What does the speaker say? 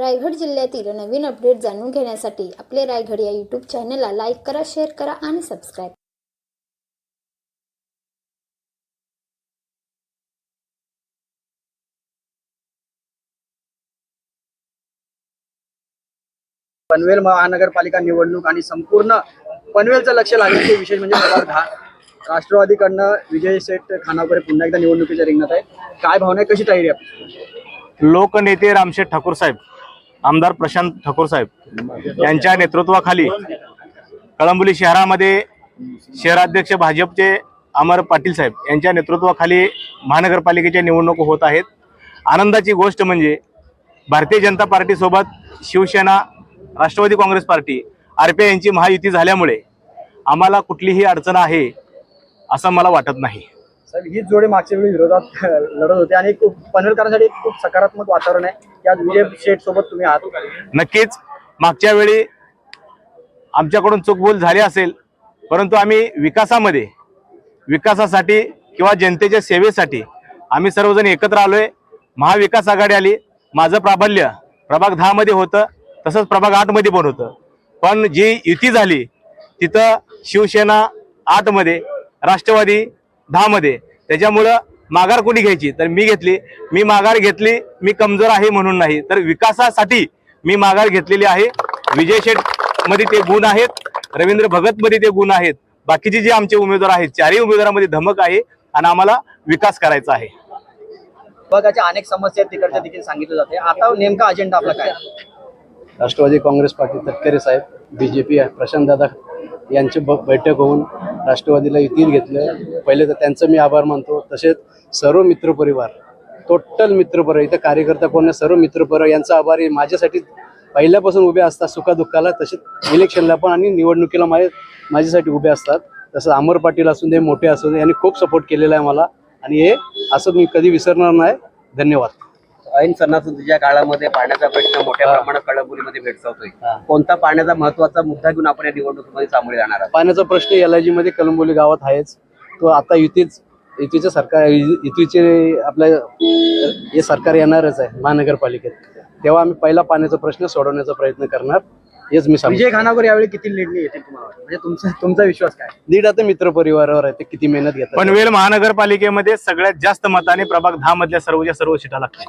रायगड जिल्ह्यातील नवीन अपडेट जाणून घेण्यासाठी आपले रायगड या यूट्यूब चॅनलला लाईक करा, शेअर करा आणि सबस्क्राईब. पनवेल महानगरपालिका निवडणूक आणि संपूर्ण पनवेलचं लक्ष लागलं ते विशेष म्हणजे प्रभाग 10 राष्ट्रवादीकडनं विजय शेठ खानापुरे पुन्हा एकदा निवडणुकीच्या रिंगणात आहे. काय भावना आहे, कशी तयारी आहे? लोकनेते रामशेठ ठाकूर साहेब, आमदार प्रशांत ठाकूर साहेब यांच्या नेतृत्वाखाली कळंबोली शहरामध्ये शहराध्यक्ष भाजपचे अमर पाटील साहेब यांच्या नेतृत्वाखाली महानगरपालिकेच्या निवडणूक होत आहेत. आनंदाची गोष्ट म्हणजे भारतीय जनता पार्टीसोबत शिवसेना, राष्ट्रवादी काँग्रेस पार्टी, RPI यांची महायुती झाल्यामुळे आम्हाला कुठलीही अडचण आहे असं मला वाटत नाही. साहेब, हीच जोडी मागच्या वेळी विरोधात लढत होते आणि पनवेलकरांसाठी खूप सकारात्मक वातावरण आहे की आज विजय शेठ सोबत तुम्ही आहात. नक्कीच मागच्या वेळी आमच्याकडून चूकभूल झाली असेल, परंतु आम्ही विकासासाठी किंवा जनतेच्या सेवेसाठी आम्ही सर्वजण एकत्र आलोय. महाविकास आघाडी आली. माझं प्राबल्य प्रभाग 10 मध्ये होतं, तसंच प्रभाग 8 मध्ये पण होतं. पण जी युती झाली तिथं शिवसेना 8 मध्ये, राष्ट्रवादी 10 मध्ये, त्याच्यामुळं माघार कोणी घ्यायची तर मी घेतली. मी माघार घेतली, मी कमजोर आहे म्हणून नाही, तर विकासासाठी मी माघार घेतलेली आहे. विजय शेठ मध्ये ते गुण आहेत, रवींद्र भगत मध्ये ते गुण आहेत. बाकीचे जे आमचे उमेदवार आहेत, चारही उमेदवारांमध्ये धमक आहे आणि आम्हाला विकास करायचा आहे. विभागाच्या अनेक समस्या तिकडच्या देखील सांगितलं जाते. आता नेमका अजेंडा आपला काय? राष्ट्रवादी काँग्रेस पार्टी तटकरे साहेब, BJP प्रशांत दादा यांची बैठक होऊन राष्ट्रवादीला युतीत घेतलं. पहिले तर त्यांचं मी आभार मानतो. तसेच सर्व मित्रपरिवार, टोटल मित्रपरिवार, इथं कार्यकर्ता कोण सर्व मित्रपरिवार यांचा आभारी. माझ्यासाठी पहिल्यापासून उभे असतात सुखादुःखाला, तसेच इलेक्शनला पण आणि निवडणुकीला माझ्यासाठी उभे असतात. तसं अमर पाटील असू दे, मोठे असू दे, यांनी खूप सपोर्ट केलेला आहे मला आणि हे असं मी कधी विसरणार नाही. धन्यवाद. ऐन सणासुदीच्या काळामध्ये पाण्याचा प्रश्न मोठ्या प्रमाणात कळंबोलीमध्ये भेडसावतोय. कोणता पाण्याचा महत्वाचा मुद्दा घेऊन आपण या निवडणुकीमध्ये सामोरे जाणार आहात? पाण्याचा प्रश्न LIG मध्ये कळंबोली गावात आहेच. तो आता युतीचं सरकार, युतीचे आपल्या हे सरकार येणारच आहे महानगरपालिकेत, तेव्हा आम्ही पहिला पाण्याचा प्रश्न सोडवण्याचा प्रयत्न करणार. हेच मी सांगतो. विजय खानापुरे यावेळी किती लीडनी येते तुम्हाला, म्हणजे तुमचा विश्वास काय? लीड आता मित्रपरिवारावर आहे, ते किती मेहनत घेतात. पनवेल महानगरपालिकेमध्ये सगळ्यात जास्त मताने प्रभाग 10 मधल्या सर्वच्या सर्व सीटा लागतात.